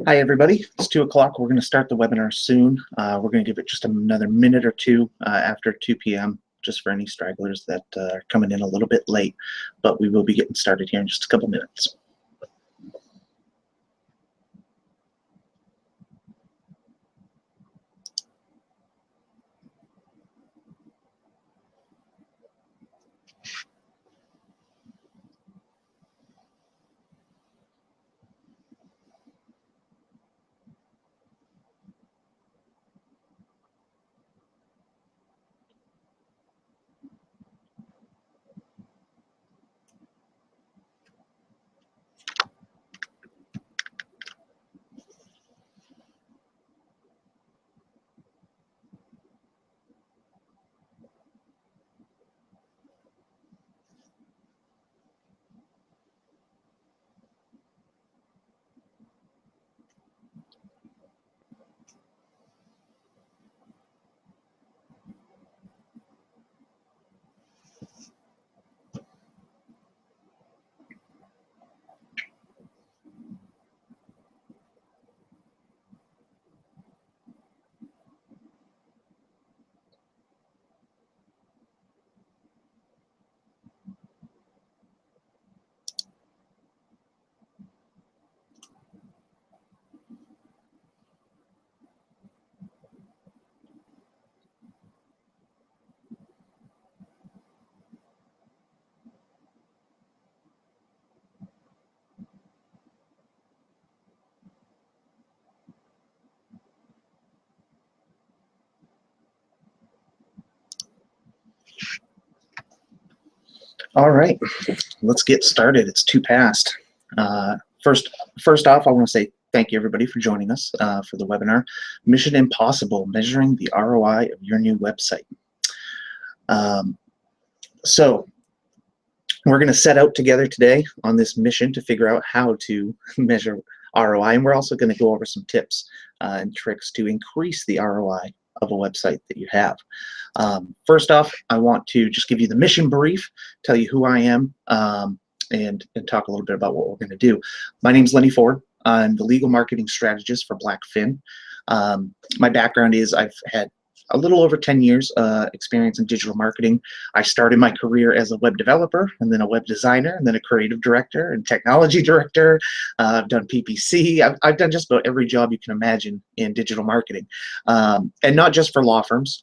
Hi, everybody. It's 2 o'clock. We're going to start the webinar soon. We're going to give it just another minute or two after 2 p.m., just for any stragglers that are coming in a little bit late. But we will be getting started here in just a couple minutes. All right, let's get started. It's 2 past. First off, I want to say thank you, everybody, for joining us for the webinar, Mission Impossible, Measuring the ROI of Your New Website. So we're going to set out together today on this mission to figure out how to measure ROI, and we're also going to go over some tips and tricks to increase the ROI of a website that you have. First off, I want to just give you the mission brief, tell you who I am, and talk a little bit about what we're going to do. My name is Lenny Ford. I'm the legal marketing strategist for Blackfin. My background is I've had a little over 10 years experience in digital marketing. I started my career as a web developer, and then a web designer, and then a creative director and technology director. I've done PPC. I've done just about every job you can imagine in digital marketing, and not just for law firms.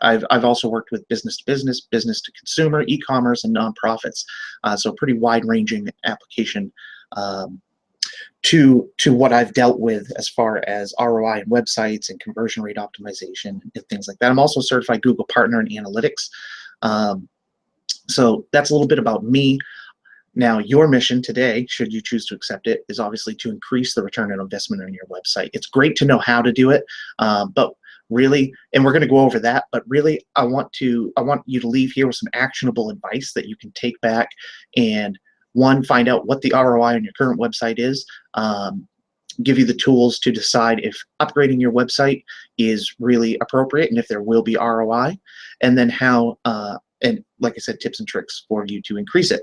I've also worked with business to business, business to consumer, e-commerce, and nonprofits. So pretty wide-ranging application to what I've dealt with as far as ROI and websites and conversion rate optimization and things like that. I'm also a certified Google partner in analytics. So that's a little bit about me. Now, your mission today, should you choose to accept it, is obviously to increase the return on investment on your website. It's great to know how to do it, but really, and we're going to go over that, but really I want you to leave here with some actionable advice that you can take back and, one, find out what the ROI on your current website is, give you the tools to decide if upgrading your website is really appropriate and if there will be ROI, and then how, and like I said, tips and tricks for you to increase it.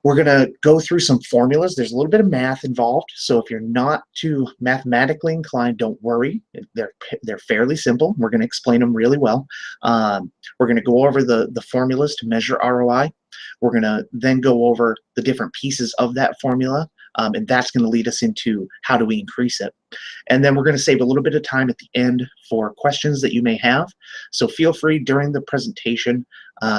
We're going to go through some formulas. There's a little bit of math involved, so if you're not too mathematically inclined, don't worry. They're fairly simple. We're going to explain them really well. We're going to go over the formulas to measure ROI. We're going to then go over the different pieces of that formula, and that's going to lead us into how do we increase it. And then we're going to save a little bit of time at the end for questions that you may have. So feel free during the presentation,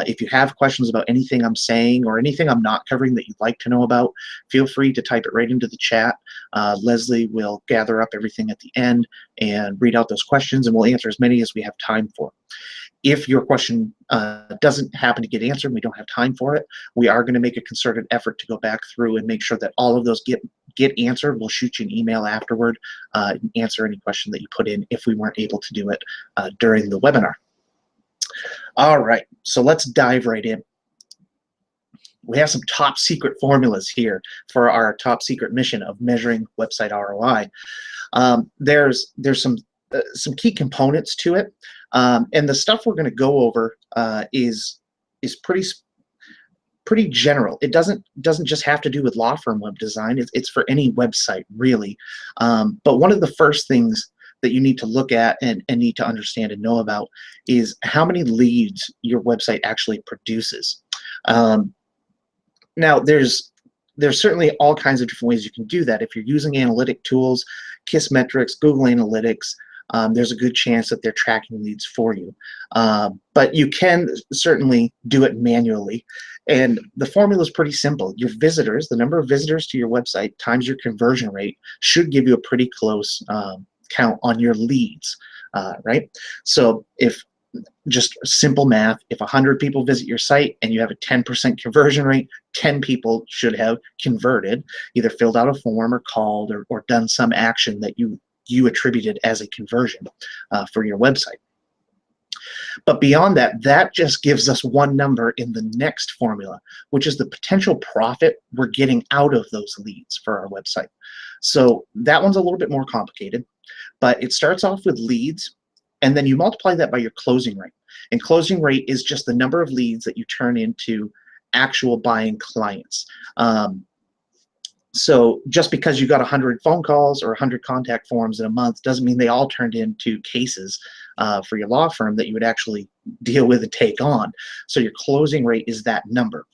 if you have questions about anything I'm saying or anything I'm not covering that you'd like to know about, feel free to type it right into the chat. Leslie will gather up everything at the end and read out those questions, and we'll answer as many as we have time for. If your question doesn't happen to get answered, we don't have time for it, we are going to make a concerted effort to go back through and make sure that all of those get answered. We'll shoot you an email afterward and answer any question that you put in if we weren't able to do it during the webinar. All right, so let's dive right in. We have some top secret formulas here for our top secret mission of measuring website ROI. There's some key components to it, and the stuff we're going to go over is pretty pretty general. It doesn't just have to do with law firm web design. It's for any website, really. But one of the first things that you need to look at and need to understand and know about is how many leads your website actually produces. Now, there's certainly all kinds of different ways you can do that. If you're using analytic tools, KISS metrics, Google Analytics, there's a good chance that they're tracking leads for you. But you can certainly do it manually. And the formula is pretty simple. Your visitors, the number of visitors to your website times your conversion rate should give you a pretty close count on your leads, right? So if just simple math, if 100 people visit your site and you have a 10% conversion rate, 10 people should have converted, either filled out a form or called or done some action that you attributed as a conversion for your website. But beyond that, that just gives us one number in the next formula, which is the potential profit we're getting out of those leads for our website. So that one's a little bit more complicated, but it starts off with leads, and then you multiply that by your closing rate. And closing rate is just the number of leads that you turn into actual buying clients. So just because you got 100 phone calls or 100 contact forms in a month doesn't mean they all turned into cases for your law firm that you would actually deal with and take on. So your closing rate is that number.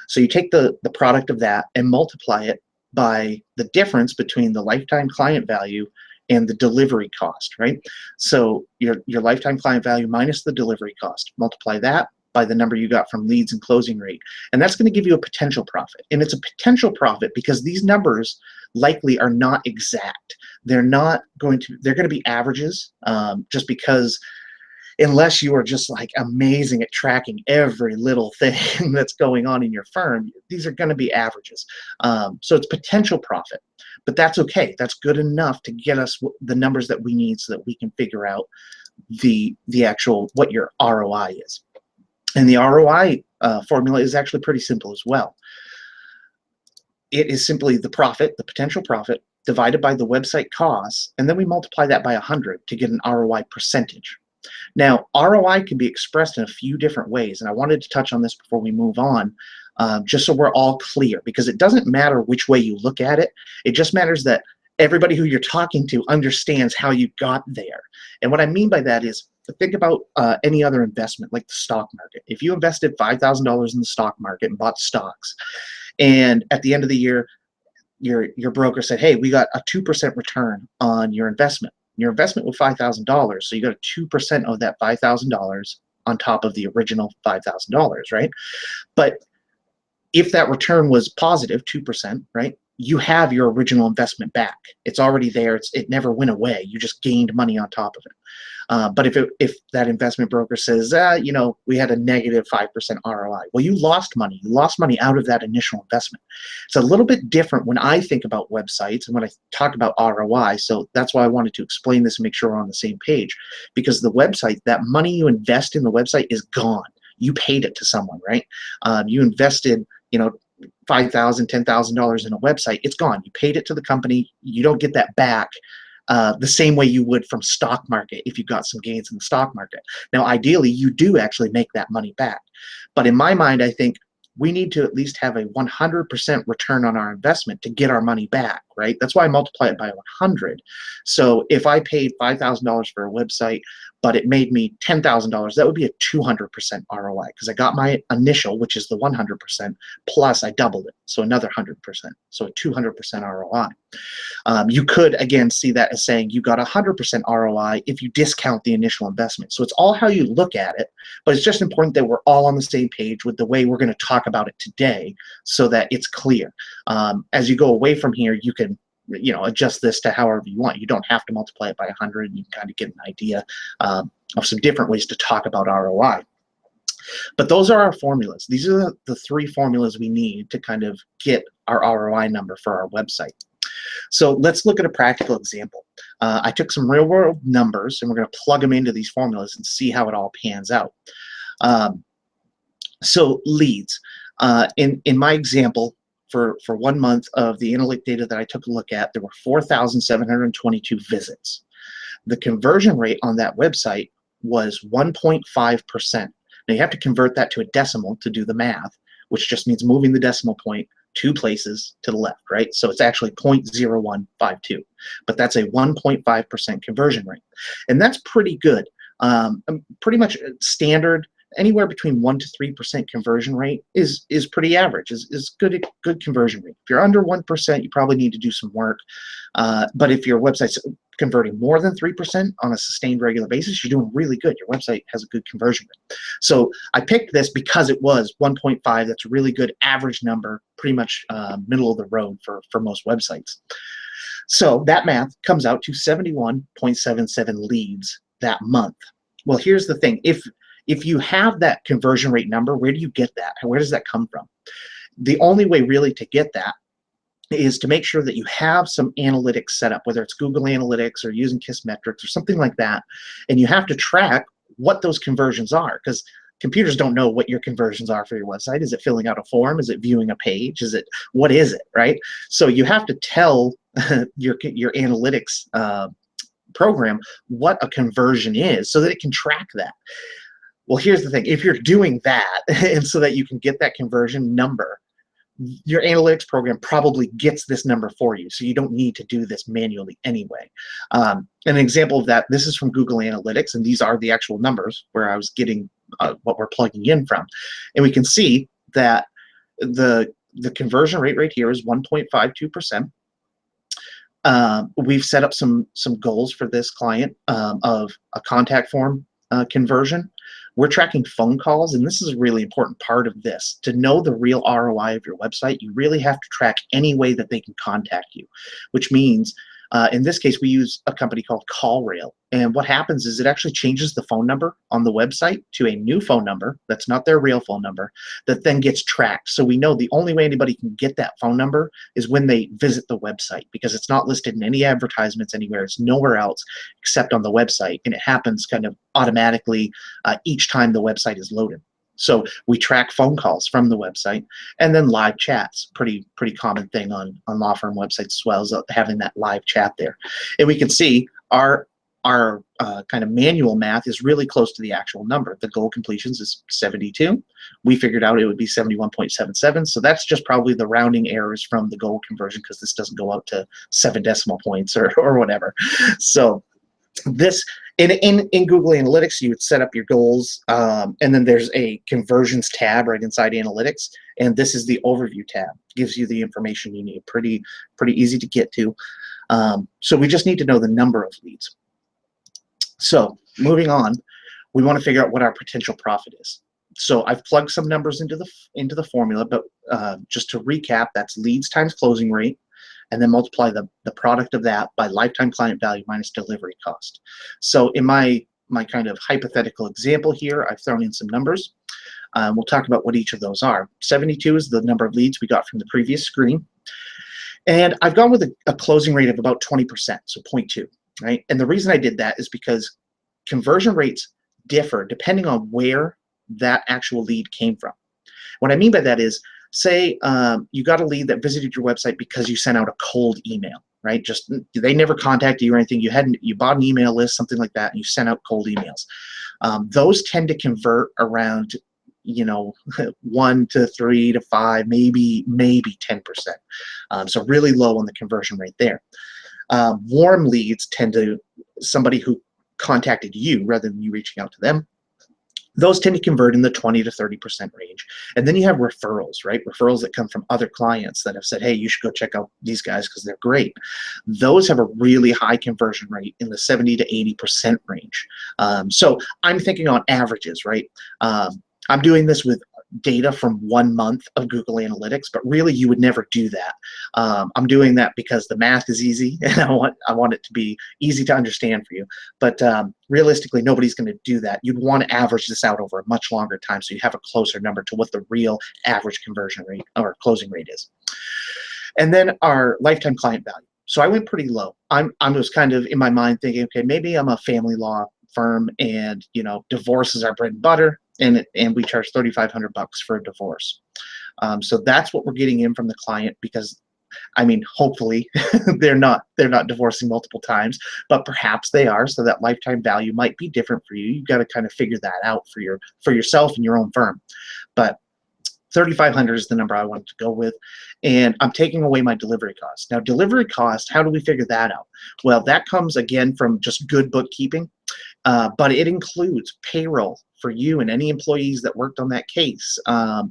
So you take the product of that and multiply it by the difference between the lifetime client value and the delivery cost, right? So your lifetime client value minus the delivery cost, multiply that by the number you got from leads and closing rate. And that's going to give you a potential profit. And it's a potential profit because these numbers likely are not exact. They're going to be averages, just because unless you are just like amazing at tracking every little thing that's going on in your firm, these are going to be averages. So it's potential profit, but that's okay. That's good enough to get us the numbers that we need so that we can figure out the actual, what your ROI is. And the ROI formula is actually pretty simple as well. It is simply the profit, the potential profit, divided by the website costs, and then we multiply that by 100 to get an ROI percentage. Now, ROI can be expressed in a few different ways, and I wanted to touch on this before we move on, just so we're all clear, because it doesn't matter which way you look at it. It just matters that everybody who you're talking to understands how you got there. And what I mean by that is, think about any other investment, like the stock market. If you invested $5,000 in the stock market and bought stocks, and at the end of the year, your broker said, hey, we got a 2% return on your investment. Your investment was $5,000, so you got a 2% of that $5,000 on top of the original $5,000, right? But if that return was positive, 2%, right, you have your original investment back. It's already there. It never went away. You just gained money on top of it. But if that investment broker says, we had a negative 5% ROI, well, you lost money. You lost money out of that initial investment. It's a little bit different when I think about websites and when I talk about ROI. So that's why I wanted to explain this and make sure we're on the same page. Because the website, that money you invest in the website is gone. You paid it to someone, right? You invested, $5,000, $10,000 in a website, it's gone. You paid it to the company. You don't get that back the same way you would from stock market if you got some gains in the stock market. Now, ideally, you do actually make that money back. But in my mind, I think we need to at least have a 100% return on our investment to get our money back, right? That's why I multiply it by 100. So if I paid $5,000 for a website, but it made me $10,000, that would be a 200% ROI because I got my initial, which is the 100%, plus I doubled it, so another 100%, so a 200% ROI. You could, again, see that as saying you got 100% ROI if you discount the initial investment. So it's all how you look at it, but it's just important that we're all on the same page with the way we're going to talk about it today so that it's clear. As you go away from here, you can adjust this to however you want. You don't have to multiply it by 100. You can kind of get an idea of some different ways to talk about ROI. But those are our formulas. These are the three formulas we need to kind of get our ROI number for our website. So let's look at a practical example. I took some real world numbers and we're going to plug them into these formulas and see how it all pans out. So leads. In my example, for 1 month of the analytic data that I took a look at, there were 4,722 visits. The conversion rate on that website was 1.5%. Now you have to convert that to a decimal to do the math, which just means moving the decimal point 2 places to the left, right? So it's actually 0.0152, but that's a 1.5% conversion rate. And that's pretty good. Pretty much standard, anywhere between 1 to 3% conversion rate is pretty average, is good conversion rate. If you're under 1%, you probably need to do some work. But if your website's converting more than 3% on a sustained regular basis, you're doing really good. Your website has a good conversion rate. So I picked this because it was 1.5. That's a really good average number, pretty much middle of the road for most websites. So that math comes out to 71.77 leads that month. Well, here's the thing. If you have that conversion rate number, where do you get that? Where does that come from? The only way really to get that is to make sure that you have some analytics set up, whether it's Google Analytics or using Kissmetrics or something like that, and you have to track what those conversions are, because computers don't know what your conversions are for your website. Is it filling out a form? Is it viewing a page? What is it, right? So you have to tell your analytics program what a conversion is so that it can track that. Well, here's the thing. If you're doing that, and so that you can get that conversion number, your analytics program probably gets this number for you, so you don't need to do this manually anyway. An example of that, this is from Google Analytics, and these are the actual numbers where I was getting what we're plugging in from. And we can see that the conversion rate right here is 1.52%. We've set up some goals for this client of a contact form conversion. We're tracking phone calls, and this is a really important part of this. To know the real ROI of your website, you really have to track any way that they can contact you, which means in this case, we use a company called CallRail. And what happens is it actually changes the phone number on the website to a new phone number that's not their real phone number that then gets tracked. So we know the only way anybody can get that phone number is when they visit the website, because it's not listed in any advertisements anywhere. It's nowhere else except on the website. And it happens kind of automatically each time the website is loaded. So we track phone calls from the website, and then live chats, pretty common thing on law firm websites as well, as having that live chat there. And we can see our kind of manual math is really close to the actual number. The goal completions is 72. We figured out it would be 71.77. So that's just probably the rounding errors from the goal conversion, because this doesn't go out to 7 decimal points or whatever. So this in Google Analytics, you would set up your goals, and then there's a conversions tab right inside Analytics, and this is the overview tab. It gives you the information you need. Pretty easy to get to. So we just need to know the number of leads. So moving on, we want to figure out what our potential profit is. So I've plugged some numbers into the formula, but just to recap, that's leads times closing rate, and then multiply the product of that by lifetime client value minus delivery cost. So in my kind of hypothetical example here, I've thrown in some numbers. We'll talk about what each of those are. 72 is the number of leads we got from the previous screen. And I've gone with a closing rate of about 20%, so 0.2, right? And the reason I did that is because conversion rates differ depending on where that actual lead came from. What I mean by that is, say you got a lead that visited your website because you sent out a cold email, right? Just they never contacted you or anything. You bought an email list, something like that, and you sent out cold emails. Those tend to convert around, 1 to 3 to 5, maybe 10%. So really low on the conversion rate there. Warm leads tend to somebody who contacted you rather than you reaching out to them. Those tend to convert in the 20 to 30% range. And then you have referrals, right? Referrals that come from other clients that have said, hey, you should go check out these guys because they're great. Those have a really high conversion rate in the 70 to 80% range. So I'm thinking on averages, right? I'm doing this with data from 1 month of Google Analytics, but really you would never do that. I'm doing that because the math is easy, and I want it to be easy to understand for you. But realistically, nobody's going to do that. You'd want to average this out over a much longer time so you have a closer number to what the real average conversion rate or closing rate is. And then our lifetime client value. So I went pretty low. I was kind of in my mind thinking, okay, maybe I'm a family law firm, and divorce is our bread and butter. And we charge $3,500 for a divorce. So that's what we're getting in from the client, because hopefully they're not divorcing multiple times, but perhaps they are. So that lifetime value might be different for you. You've got to kind of figure that out for yourself and your own firm. But 3,500 is the number I wanted to go with, and I'm taking away my delivery costs. Now, delivery cost, how do we figure that out? Well, that comes again from just good bookkeeping, but it includes payroll for you and any employees that worked on that case, a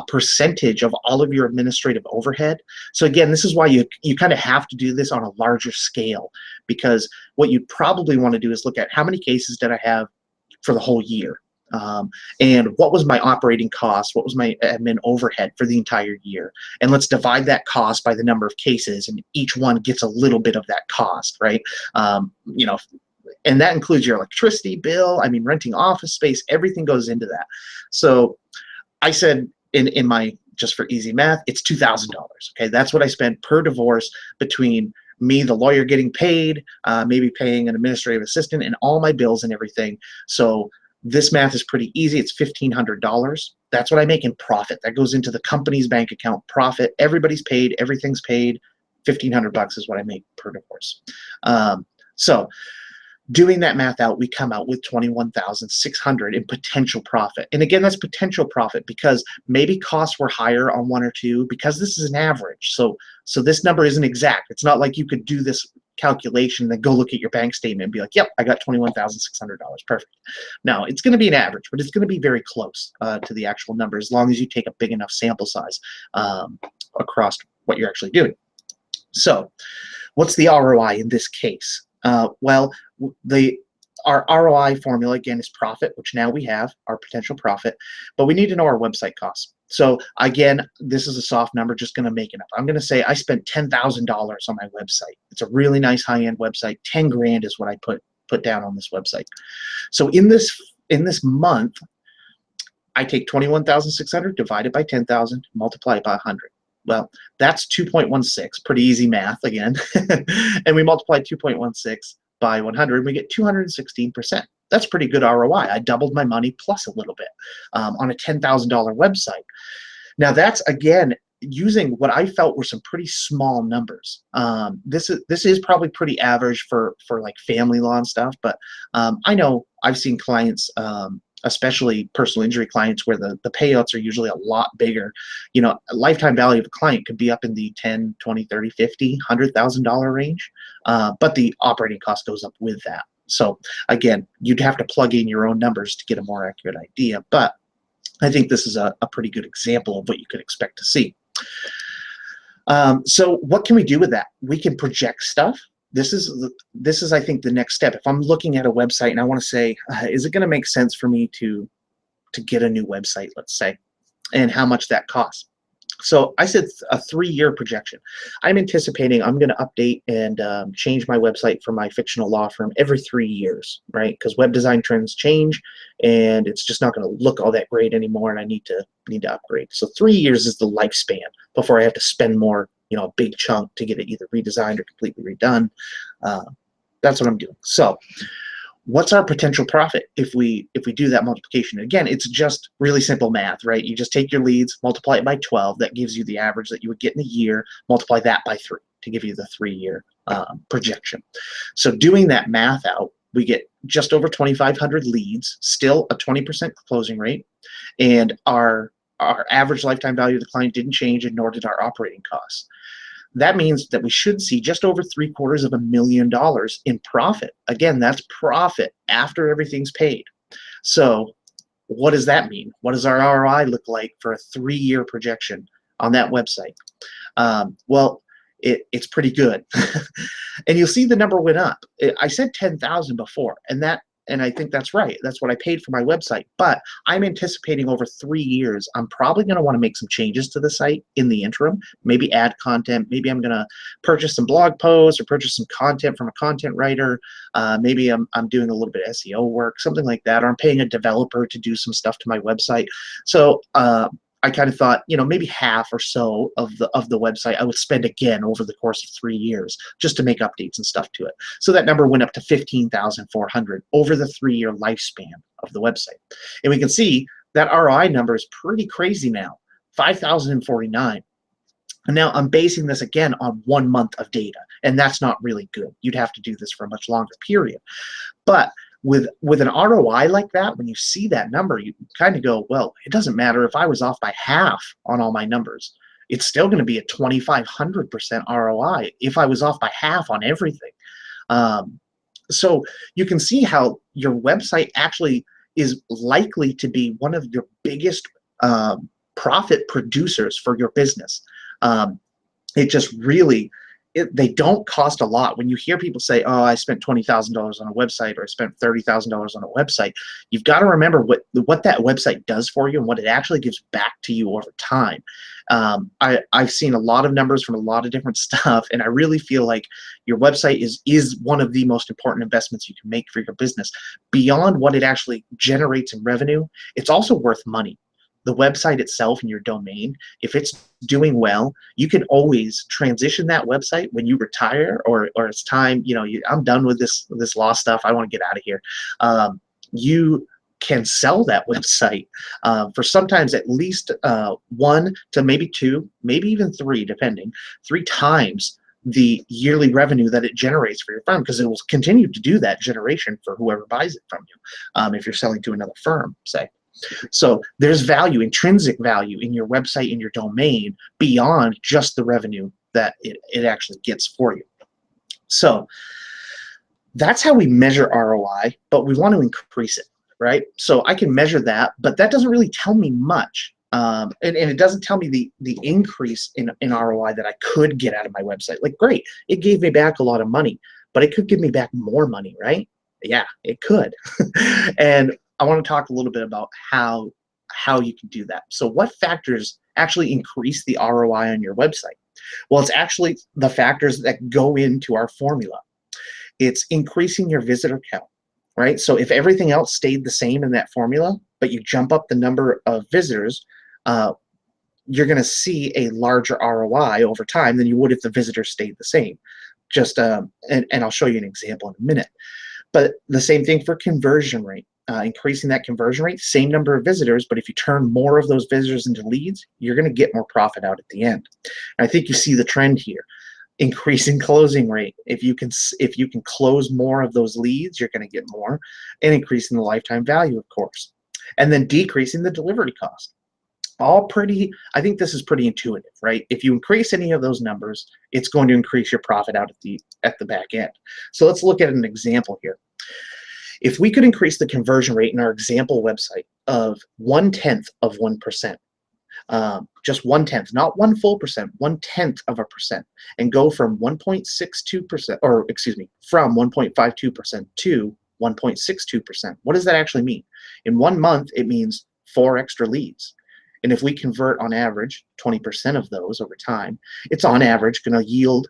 percentage of all of your administrative overhead. So again, this is why you kind of have to do this on a larger scale, because what you'd probably want to do is look at how many cases did I have for the whole year. And what was my operating cost? What was my admin overhead for the entire year? And let's divide that cost by the number of cases, and each one gets a little bit of that cost, right? You know, and that includes your electricity bill. I mean, renting office space, everything goes into that. So I said in my, just for easy math, it's $2,000. Okay, that's what I spent per divorce between me, the lawyer, getting paid, maybe paying an administrative assistant, and all my bills and everything. So this math is pretty easy. It's $1,500. That's what I make in profit. That goes into the company's bank account. Profit. Everybody's paid. Everything's paid. $1,500 is what I make per divorce. So doing that math out, we come out with $21,600 in potential profit. And again, that's potential profit because maybe costs were higher on one or two, because this is an average. So this number isn't exact. It's not like you could do this calculation and then go look at your bank statement and be like, yep, I got $21,600. Perfect. Now, it's going to be an average, but it's going to be very close to the actual number, as long as you take a big enough sample size across what you're actually doing. So what's the ROI in this case? Well, our ROI formula, again, is profit, which now we have, our potential profit, but we need to know our website costs. So again, this is a soft number, just going to make it up. I'm going to say I spent $10,000 on my website. It's a really nice high-end website. 10 grand is what I put down on this website. So in this month, I take 21,600 divided by 10,000, multiply it by 100. Well, that's 2.16, pretty easy math again. And we multiply 2.16 by 100, and we get 216%. That's pretty good ROI. I doubled my money plus a little bit on a $10,000 website. Now that's, again, using what I felt were some pretty small numbers. This is probably pretty average for like family law and stuff, but I know I've seen clients, especially personal injury clients, where the payouts are usually a lot bigger. You know, a lifetime value of a client could be up in the 10, 20, 30, 50, $100,000 range, but the operating cost goes up with that. So again, you'd have to plug in your own numbers to get a more accurate idea, but I think this is a pretty good example of what you could expect to see. So what can we do with that? We can project stuff. This is, I think, the next step. If I'm looking at a website and I want to say, is it going to make sense for me to get a new website, let's say, and how much that costs? So I said a 3-year projection. I'm anticipating I'm going to update and change my website for my fictional law firm every 3 years, right? Because web design trends change, and it's just not going to look all that great anymore, and I need to upgrade. So 3 years is the lifespan before I have to spend more, you know, a big chunk to get it either redesigned or completely redone. That's what I'm doing. So what's our potential profit if we do that multiplication? Again, it's just really simple math, right? You just take your leads, multiply it by 12. That gives you the average that you would get in a year. Multiply that by 3 to give you the 3-year projection. So doing that math out, we get just over 2,500 leads, still a 20% closing rate, and our average lifetime value of the client didn't change, and nor did our operating costs. That means that we should see just over $750,000 in profit. Again, that's profit after everything's paid. So what does that mean? What does our ROI look like for a 3-year projection on that website? Well, it's pretty good. And you'll see the number went up. I said 10,000 before, and I think that's right. That's what I paid for my website. But I'm anticipating over 3 years, I'm probably going to want to make some changes to the site in the interim, maybe add content. Maybe I'm going to purchase some blog posts or purchase some content from a content writer. Maybe I'm doing a little bit of SEO work, something like that. Or I'm paying a developer to do some stuff to my website. So I kind of thought, you know, maybe half or so of the website I would spend again over the course of 3 years just to make updates and stuff to it. So that number went up to 15,400 over the 3-year lifespan of the website. And we can see that ROI number is pretty crazy now, 5,049. And now I'm basing this again on 1 month of data, and that's not really good. You'd have to do this for a much longer period. But With an ROI like that, when you see that number, you kind of go, well, it doesn't matter if I was off by half on all my numbers. It's still going to be a 2,500% ROI if I was off by half on everything. Um, so you can see how your website actually is likely to be one of your biggest profit producers for your business. It just really, they don't cost a lot. When you hear people say, oh, I spent $20,000 on a website, or I spent $30,000 on a website, you've got to remember what that website does for you and what it actually gives back to you over time. I've seen a lot of numbers from a lot of different stuff, and I really feel like your website is one of the most important investments you can make for your business. Beyond what it actually generates in revenue, it's also worth money. The website itself and your domain, if it's doing well, you can always transition that website when you retire, or it's time, I'm done with this law stuff, I want to get out of here. You can sell that website for sometimes at least 1 to maybe 2, maybe even 3, depending, 3 times the yearly revenue that it generates for your firm, because it will continue to do that generation for whoever buys it from you, if you're selling to another firm, say. So there's value, intrinsic value in your website and your domain beyond just the revenue that it actually gets for you. So that's how we measure ROI, but we want to increase it, right? So I can measure that, but that doesn't really tell me much. And it doesn't tell me the increase in ROI that I could get out of my website. Like, great, it gave me back a lot of money, but it could give me back more money, right? Yeah, it could. And I want to talk a little bit about how you can do that. So what factors actually increase the ROI on your website? Well, it's actually the factors that go into our formula. It's increasing your visitor count, right? So if everything else stayed the same in that formula, but you jump up the number of visitors, you're going to see a larger ROI over time than you would if the visitors stayed the same. Just and I'll show you an example in a minute. But the same thing for conversion rate. Increasing that conversion rate, same number of visitors, but if you turn more of those visitors into leads, you're going to get more profit out at the end. And I think you see the trend here. Increasing closing rate. If you can close more of those leads, you're going to get more, and increasing the lifetime value, of course. And then decreasing the delivery cost. I think this is pretty intuitive, right? If you increase any of those numbers, it's going to increase your profit out at the back end. So let's look at an example here. If we could increase the conversion rate in our example website of 1/10 of 1%, just 1/10, not 1 full percent, 1/10 of a percent, and go from 1.62%, or excuse me, from 1.52% to 1.62%. What does that actually mean? In 1 month, it means 4 extra leads. And if we convert on average 20% of those over time, it's on average going to yield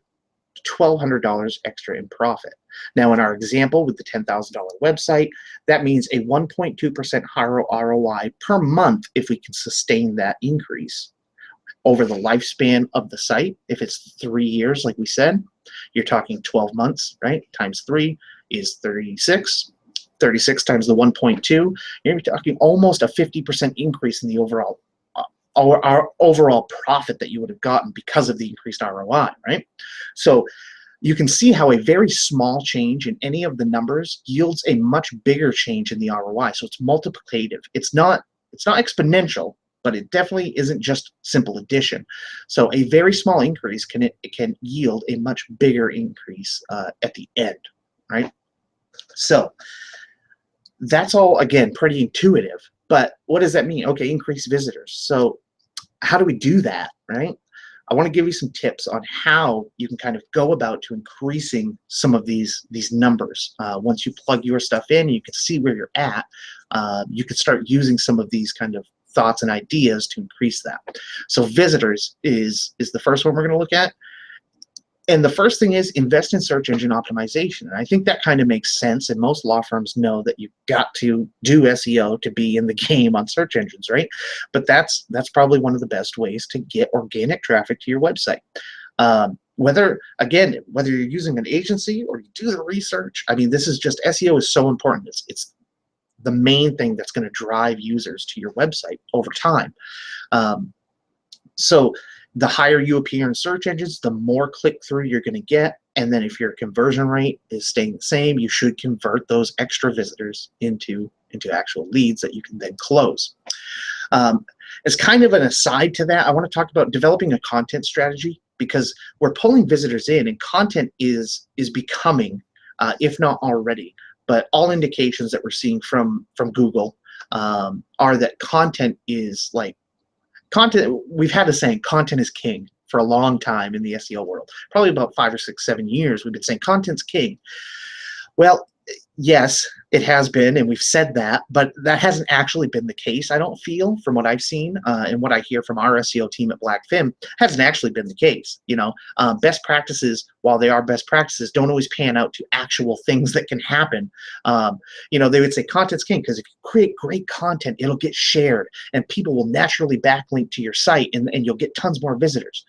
$1,200 extra in profit. Now, in our example with the $10,000 website, that means a 1.2% higher ROI per month if we can sustain that increase over the lifespan of the site. If it's 3 years, like we said, you're talking 12 months, right? Times 3 is 36. 36 times the 1.2, you're talking almost a 50% increase in the overall our overall profit that you would have gotten because of the increased ROI, right? So you can see how a very small change in any of the numbers yields a much bigger change in the ROI. So it's multiplicative. It's not exponential, but it definitely isn't just simple addition. So a very small increase can yield a much bigger increase at the end, right? So that's all, again, pretty intuitive. But what does that mean? Okay, increase visitors. So how do we do that, right? I want to give you some tips on how you can kind of go about to increasing some of these numbers. Once you plug your stuff in, you can see where you're at. You can start using some of these kind of thoughts and ideas to increase that. So visitors is the first one we're going to look at. And the first thing is invest in search engine optimization. And I think that kind of makes sense. And most law firms know that you've got to do SEO to be in the game on search engines, right? But that's probably one of the best ways to get organic traffic to your website. Whether you're using an agency or you do the research, I mean, this is just, SEO is so important. It's the main thing that's going to drive users to your website over time. So the higher you appear in search engines, the more click-through you're going to get, And then if your conversion rate is staying the same, you should convert those extra visitors into actual leads that you can then close. As kind of an aside to that, I want to talk about developing a content strategy, because we're pulling visitors in, and content is becoming, if not already, but all indications that we're seeing from Google are that content is like content. We've had a saying, content is king, for a long time in the SEO world. Probably about 5 or 6, 7 years, we've been saying content's king. Well, yes, it has been, and we've said that, but that hasn't actually been the case, I don't feel, from what I've seen and what I hear from our SEO team at Blackfin, hasn't actually been the case. Best practices, while they are best practices, don't always pan out to actual things that can happen. They would say content's king because if you create great content, it'll get shared, and people will naturally backlink to your site, and you'll get tons more visitors.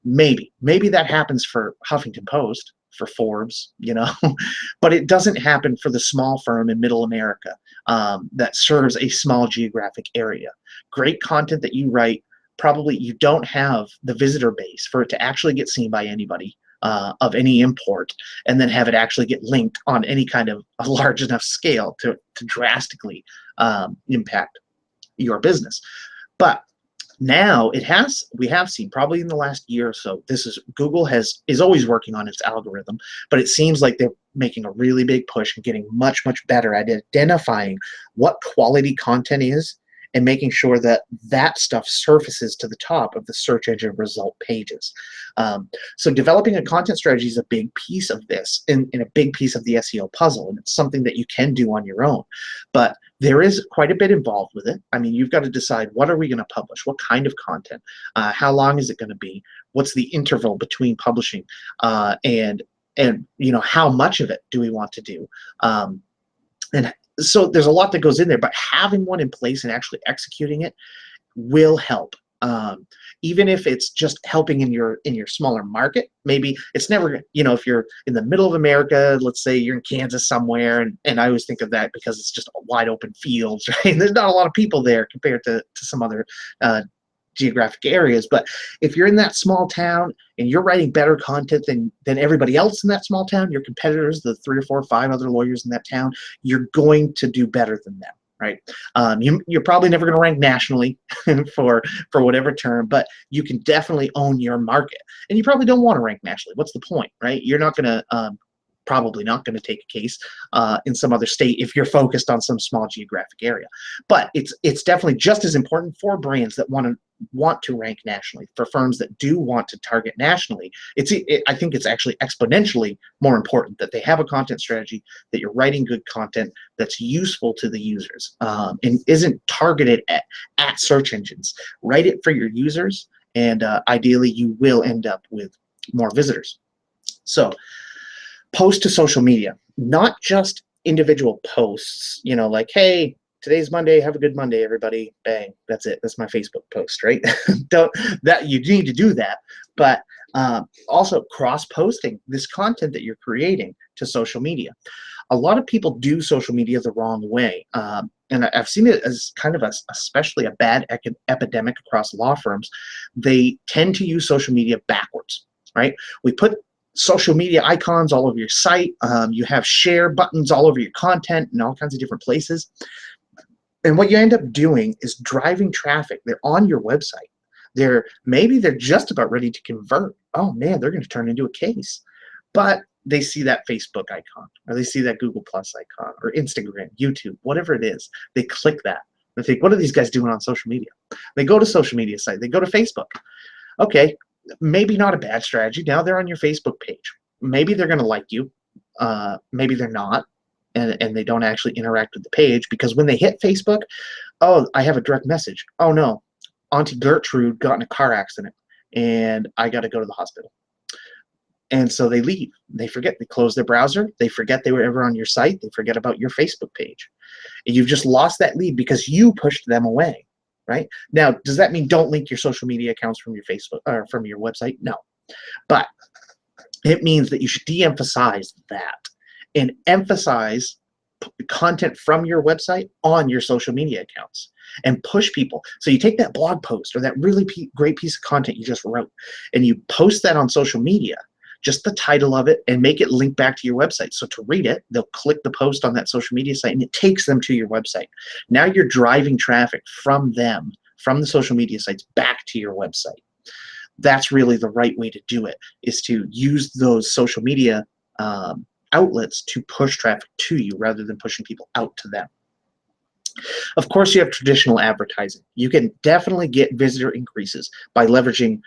Maybe that happens for Huffington Post, for Forbes, but it doesn't happen for the small firm in middle America that serves a small geographic area. Great content that you write, probably you don't have the visitor base for it to actually get seen by anybody of any import, and then have it actually get linked on any kind of a large enough scale to drastically impact your business. But now we have seen, probably in the last year or so, Google is always working on its algorithm, but it seems like they're making a really big push and getting much better at identifying what quality content is, and making sure that stuff surfaces to the top of the search engine result pages. So developing a content strategy is a big piece of this, and a big piece of the SEO puzzle, and it's something that you can do on your own. But there is quite a bit involved with it. I mean, you've got to decide, what are we going to publish? What kind of content? How long is it going to be? What's the interval between publishing? And how much of it do we want to do? And so there's a lot that goes in there, but having one in place and actually executing it will help. Even if it's just helping in your smaller market. Maybe it's never, if you're in the middle of America, let's say you're in Kansas somewhere, and I always think of that because it's just wide open fields, right? There's not a lot of people there compared to some other geographic areas. But if you're in that small town and you're writing better content than everybody else in that small town, your competitors, the 3 or 4 or 5 other lawyers in that town, you're going to do better than them, right? You're probably never going to rank nationally for whatever term, but you can definitely own your market. And you probably don't want to rank nationally. What's the point, right? You're not going to probably not going to take a case in some other state if you're focused on some small geographic area. But it's definitely just as important for brands that want to rank nationally, for firms that do want to target nationally. I think it's actually exponentially more important that they have a content strategy, that you're writing good content that's useful to the users and isn't targeted at search engines. Write it for your users, and ideally you will end up with more visitors. So post to social media, not just individual posts, like, hey, today's Monday, have a good Monday, everybody, bang, that's it, that's my Facebook post, right? You need to do that, but also cross-posting this content that you're creating to social media. A lot of people do social media the wrong way, and I've seen it as kind of especially a bad epidemic across law firms. They tend to use social media backwards, right? We put social media icons all over your site. You have share buttons all over your content in all kinds of different places. And what you end up doing is driving traffic. They're on your website. Maybe they're just about ready to convert. Oh man, they're going to turn into a case. But they see that Facebook icon, or they see that Google Plus icon, or Instagram, YouTube, whatever it is. They click that. They think, what are these guys doing on social media? They go to social media site. They go to Facebook. Okay, maybe not a bad strategy. Now they're on your Facebook page. Maybe they're going to like you. Maybe they're not, and they don't actually interact with the page, because when they hit Facebook, oh, I have a direct message. Oh no, Auntie Gertrude got in a car accident and I got to go to the hospital. And so they leave. They forget. They close their browser. They forget they were ever on your site. They forget about your Facebook page. And you've just lost that lead because you pushed them away. Right? Now, does that mean don't link your social media accounts from your Facebook or from your website? No. But it means that you should de-emphasize that and emphasize content from your website on your social media accounts and push people. So you take that blog post or that really great piece of content you just wrote and you post that on social media. just the title of it, and make it link back to your website. So to read it, they'll click the post on that social media site and it takes them to your website. Now you're driving traffic from them, from the social media sites, back to your website. That's really the right way to do it, is to use those social media outlets to push traffic to you rather than pushing people out to them. Of course, you have traditional advertising. You can definitely get visitor increases by leveraging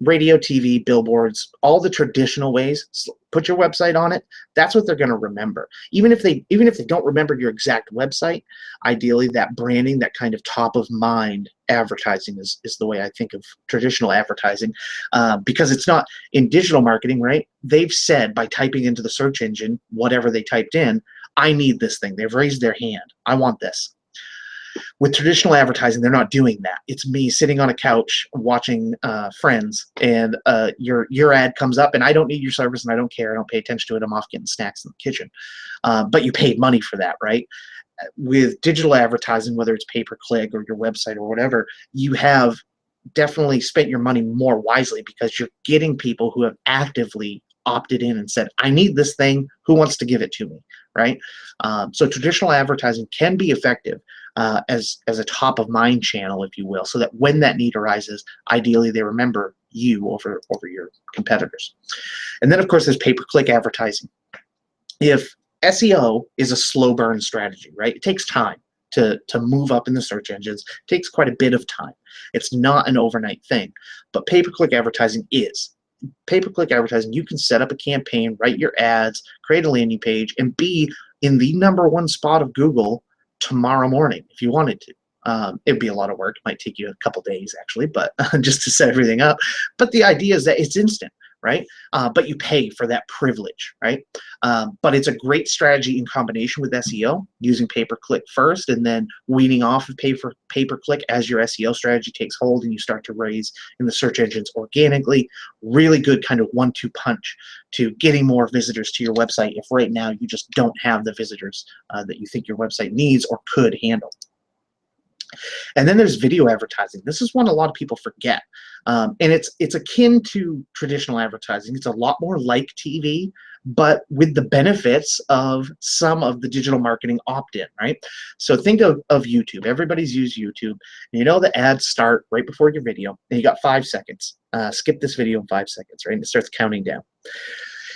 radio, TV, billboards, all the traditional ways. So put your website on it. That's what they're going to remember. Even if they don't remember your exact website, ideally that branding, that kind of top of mind advertising is the way I think of traditional advertising, because it's not in digital marketing, right? They've said by typing into the search engine whatever they typed in, I need this thing. They've raised their hand. I want this. With traditional advertising, they're not doing that. It's me sitting on a couch watching Friends, and your ad comes up, and I don't need your service, and I don't care. I don't pay attention to it. I'm off getting snacks in the kitchen. But you paid money for that, right? With digital advertising, whether it's pay-per-click or your website or whatever, you have definitely spent your money more wisely because you're getting people who have actively opted in and said, I need this thing. Who wants to give it to me, right? So traditional advertising can be effective as a top of mind channel, if you will, so that when that need arises, ideally they remember you over your competitors. And then, of course, there's pay-per-click advertising. If SEO is a slow burn strategy, right? It takes time to move up in the search engines. It takes quite a bit of time. It's not an overnight thing, but pay-per-click advertising is. Pay-per-click advertising, you can set up a campaign, write your ads, create a landing page, and be in the #1 spot of Google tomorrow morning if you wanted to. It'd be a lot of work. It might take you a couple days actually, but just to set everything up. But the idea is that it's instant, right? But you pay for that privilege, right? But it's a great strategy in combination with SEO, using pay-per-click first and then weaning off of pay-per-click as your SEO strategy takes hold and you start to raise in the search engines organically. Really good kind of 1-2 punch to getting more visitors to your website if right now you just don't have the visitors that you think your website needs or could handle. And then there's video advertising. This is one a lot of people forget. And it's akin to traditional advertising. It's a lot more like TV, but with the benefits of some of the digital marketing opt-in, right? So think of YouTube. Everybody's used YouTube. You know the ads start right before your video, and you got 5 seconds. Skip this video in 5 seconds, right? And it starts counting down.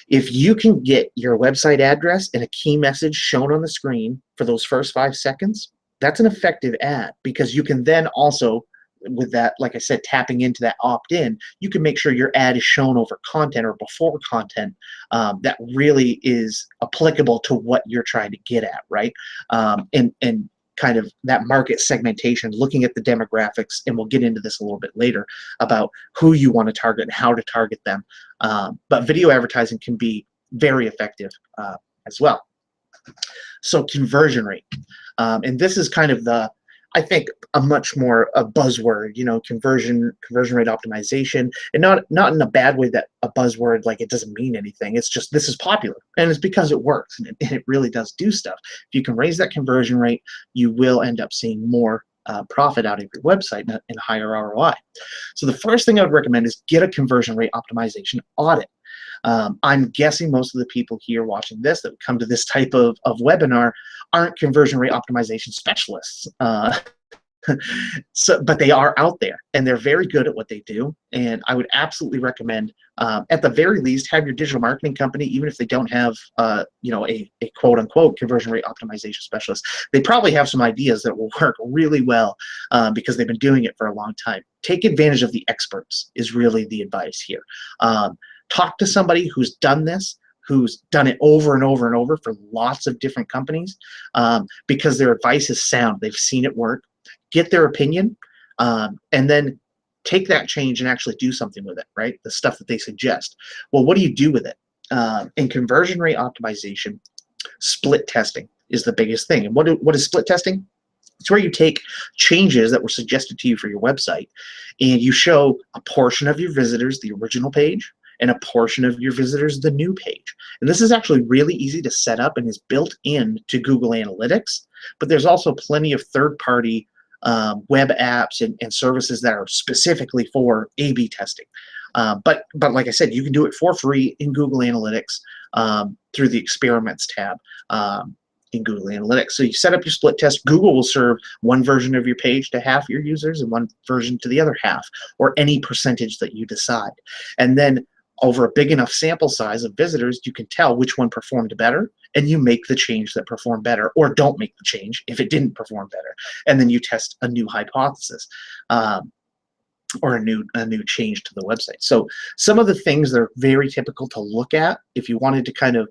If you can get your website address and a key message shown on the screen for those first 5 seconds, that's an effective ad, because you can then also, with that, like I said, tapping into that opt-in, you can make sure your ad is shown over content or before content that really is applicable to what you're trying to get at, right? And kind of that market segmentation, looking at the demographics, and we'll get into this a little bit later about who you want to target and how to target them. But video advertising can be very effective as well. So conversion rate. And this is kind of I think a much more a buzzword, you know, conversion rate optimization, and not in a bad way that a buzzword like it doesn't mean anything. It's just this is popular, and it's because it works, and it really does do stuff. If you can raise that conversion rate, you will end up seeing more profit out of your website and higher ROI. So the first thing I would recommend is get a conversion rate optimization audit. I'm guessing most of the people here watching this that come to this type of webinar aren't conversion rate optimization specialists. But they are out there, and they're very good at what they do. And I would absolutely recommend, at the very least, have your digital marketing company, even if they don't have, you know, a quote-unquote conversion rate optimization specialist, they probably have some ideas that will work really well because they've been doing it for a long time. Take advantage of the experts is really the advice here. Talk to somebody who's done this, who's done it over and over and over for lots of different companies, because their advice is sound. They've seen it work. Get their opinion, and then take that change and actually do something with it, right? The stuff that they suggest. Well, what do you do with it? In conversion rate optimization, split testing is the biggest thing. And what is split testing? It's where you take changes that were suggested to you for your website, and you show a portion of your visitors the original page, and a portion of your visitors the new page. And this is actually really easy to set up and is built in to Google Analytics, but there's also plenty of third-party web apps and services that are specifically for A/B testing. But like I said, you can do it for free in Google Analytics through the Experiments tab in Google Analytics. So you set up your split test. Google will serve one version of your page to half your users and one version to the other half, or any percentage that you decide. And then over a big enough sample size of visitors, you can tell which one performed better, and you make the change that performed better, or don't make the change if it didn't perform better. And then you test a new hypothesis. Or a new change to the website. So some of the things that are very typical to look at if you wanted to kind of,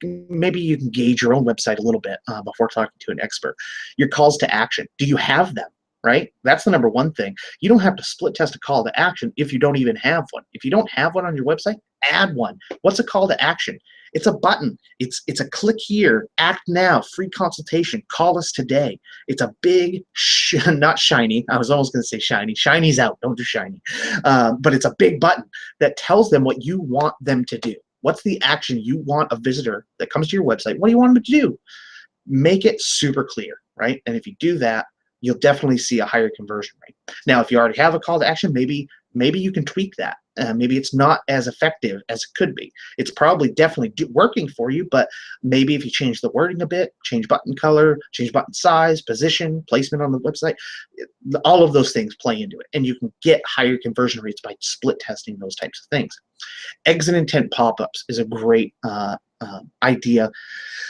maybe you can gauge your own website a little bit before talking to an expert. Your calls to action. Do you have them? Right? That's the number one thing. You don't have to split test a call to action if you don't even have one. If you don't have one on your website, add one. What's a call to action? It's a button. It's a click here, act now, free consultation, call us today. It's a big, not shiny, I was almost going to say shiny. Shiny's out, don't do shiny. But it's a big button that tells them what you want them to do. What's the action you want a visitor that comes to your website? What do you want them to do? Make it super clear, right? And if you do that, you'll definitely see a higher conversion rate. Now, if you already have a call to action, maybe you can tweak that. Maybe it's not as effective as it could be. It's probably definitely working for you, but maybe if you change the wording a bit, change button color, change button size, position, placement on the website, all of those things play into it. And you can get higher conversion rates by split testing those types of things. Exit intent pop-ups is a great idea.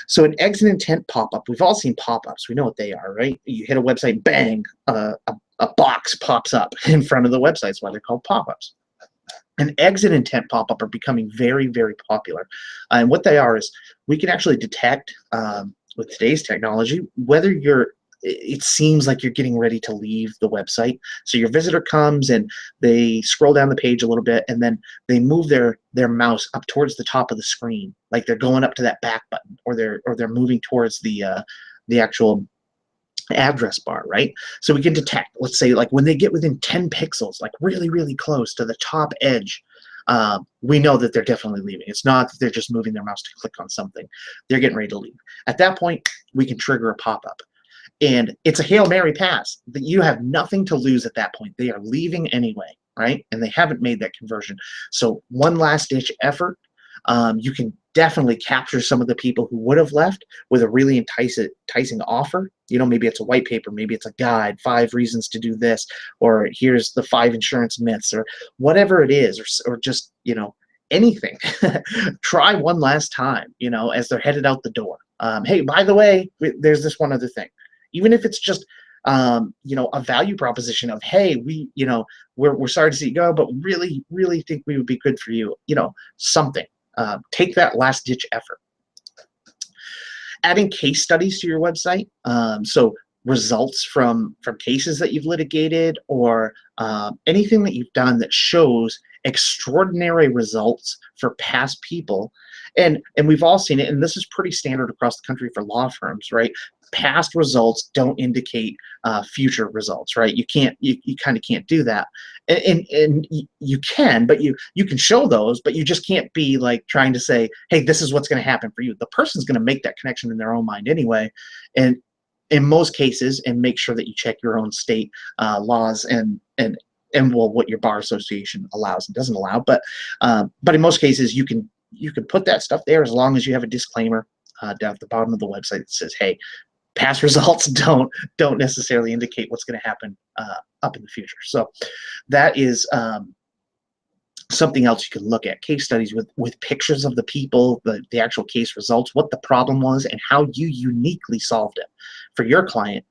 So an exit intent pop-up, we've all seen pop-ups. We know what they are, right? You hit a website, bang, a box pops up in front of the website. That's why they're called pop-ups. An exit intent pop-up are becoming very, very popular. And what they are is we can actually detect with today's technology whether it seems like you're getting ready to leave the website. So your visitor comes and they scroll down the page a little bit, and then they move their mouse up towards the top of the screen, like they're going up to that back button, or they're moving towards the actual address bar, right? So we can detect, let's say, like when they get within 10 pixels, like really, really close to the top edge, we know that they're definitely leaving. It's not that they're just moving their mouse to click on something. They're getting ready to leave. At that point, we can trigger a pop-up. And it's a Hail Mary pass that you have nothing to lose at that point. They are leaving anyway, right? And they haven't made that conversion. So one last ditch effort, you can definitely capture some of the people who would have left with a really enticing offer. You know, maybe it's a white paper, maybe it's a guide, 5 reasons to do this, or here's the 5 insurance myths, or whatever it is, or just, you know, anything. Try one last time, you know, as they're headed out the door. Hey, by the way, there's this one other thing. Even if it's just, you know, a value proposition of, hey, we're sorry to see you go, but really, really think we would be good for you. You know, something. Take that last ditch effort. Adding case studies to your website. So results from cases that you've litigated, or anything that you've done that shows extraordinary results for past people. And we've all seen it, and this is pretty standard across the country for law firms, right? Past results don't indicate future results, right? You kind of can't do that, and you can, but you can show those, but you just can't be like trying to say, hey, this is what's going to happen for you. The person's going to make that connection in their own mind anyway, and in most cases, and make sure that you check your own state laws and well, what your bar association allows and doesn't allow, but in most cases you can put that stuff there as long as you have a disclaimer down at the bottom of the website that says, hey, past results don't necessarily indicate what's going to happen up in the future. So that is something else you can look at. Case studies with pictures of the people, the actual case results, what the problem was, and how you uniquely solved it for your client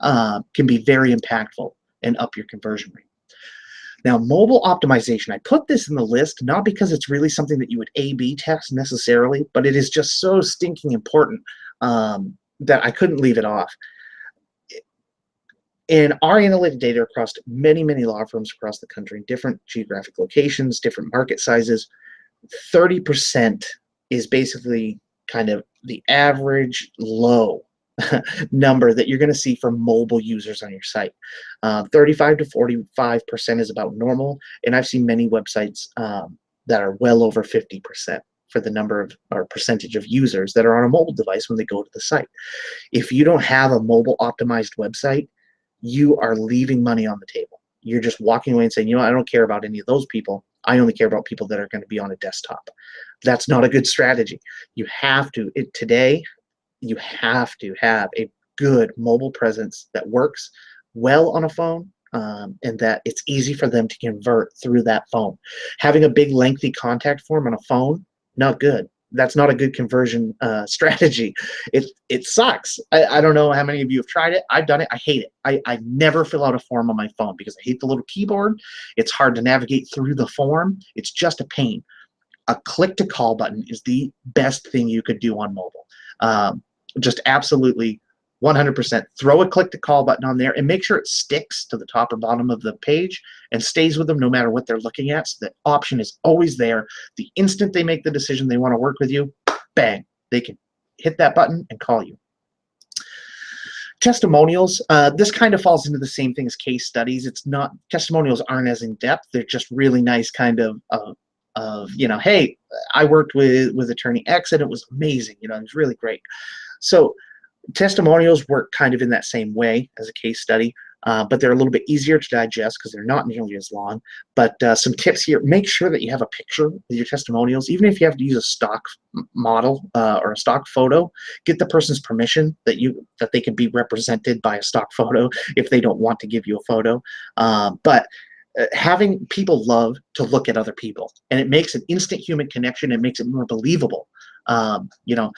can be very impactful and up your conversion rate. Now, mobile optimization, I put this in the list not because it's really something that you would A/B test necessarily, but it is just so stinking important that I couldn't leave it off. In our analytic data across many, many law firms across the country, different geographic locations, different market sizes, 30% is basically kind of the average low number that you're going to see for mobile users on your site. 35 to 45% is about normal, and I've seen many websites that are well over 50% for the number of or percentage of users that are on a mobile device when they go to the site. If you don't have a mobile optimized website, you are leaving money on the table. You're just walking away and saying, you know, I don't care about any of those people. I only care about people that are going to be on a desktop. That's not a good strategy. You have to, today, you have to have a good mobile presence that works well on a phone, and that it's easy for them to convert through that phone. Having a big lengthy contact form on a phone, not good. That's not a good conversion strategy. It sucks. I don't know how many of you have tried it. I've done it. I hate it. I never fill out a form on my phone because I hate the little keyboard. It's hard to navigate through the form. It's just a pain. A click to call button is the best thing you could do on mobile. Just absolutely 100%. Throw a click to call button on there and make sure it sticks to the top or bottom of the page and stays with them no matter what they're looking at. So that option is always there. The instant they make the decision they want to work with you, bang, they can hit that button and call you. Testimonials, this kind of falls into the same thing as case studies. It's not, testimonials aren't as in-depth. They're just really nice kind of you know, hey, I worked with attorney X and it was amazing. You know, it was really great. So testimonials work kind of in that same way as a case study, but they're a little bit easier to digest because they're not nearly as long. But some tips here: make sure that you have a picture with your testimonials. Even if you have to use a stock model or a stock photo, get the person's permission that they can be represented by a stock photo if they don't want to give you a photo. But having people love to look at other people, and it makes an instant human connection. It makes it more believable. You know,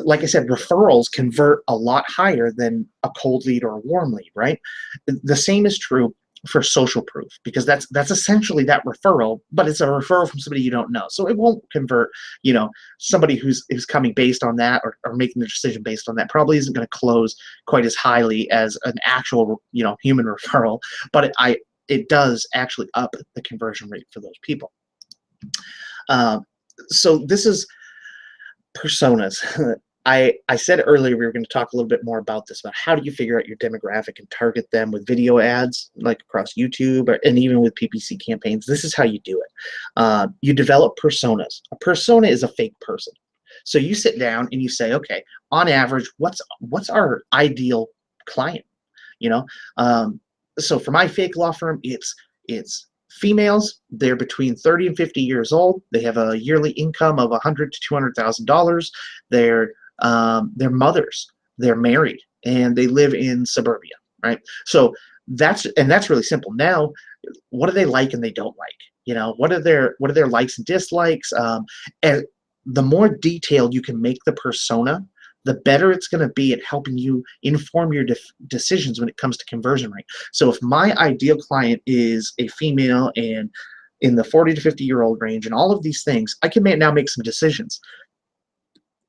like I said, referrals convert a lot higher than a cold lead or a warm lead, right? The same is true for social proof, because that's essentially that referral, but it's a referral from somebody you don't know. So it won't convert, you know, somebody who's coming based on that or making the decision based on that probably isn't going to close quite as highly as an actual, you know, human referral, but it does actually up the conversion rate for those people. So this is personas. I said earlier we were going to talk a little bit more about this, about how do you figure out your demographic and target them with video ads, like across YouTube and even with PPC campaigns. This is how you do it. You develop personas. A persona is a fake person. So you sit down and you say, okay, on average, what's our ideal client? You know, so for my fake law firm, it's females. They're between 30 and 50 years old. They have a yearly income of $100,000 to $200,000. They're mothers. They're married, and they live in suburbia, right? So that's really simple. Now, what do they like and they don't like? You know, what are their likes and dislikes? And the more detailed you can make the persona, the better it's going to be at helping you inform your decisions when it comes to conversion rate. So if my ideal client is a female and in the 40 to 50-year-old range and all of these things, I can now make some decisions.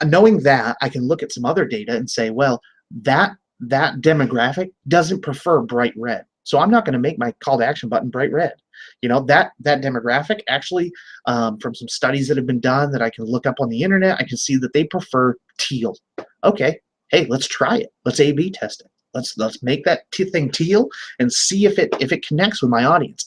Knowing that, I can look at some other data and say, well, that demographic doesn't prefer bright red. So I'm not going to make my call to action button bright red. You know, that demographic actually, from some studies that have been done that I can look up on the internet, I can see that they prefer teal. Okay, hey, let's try it. Let's A/B test it. Let's make that thing teal and see if it connects with my audience.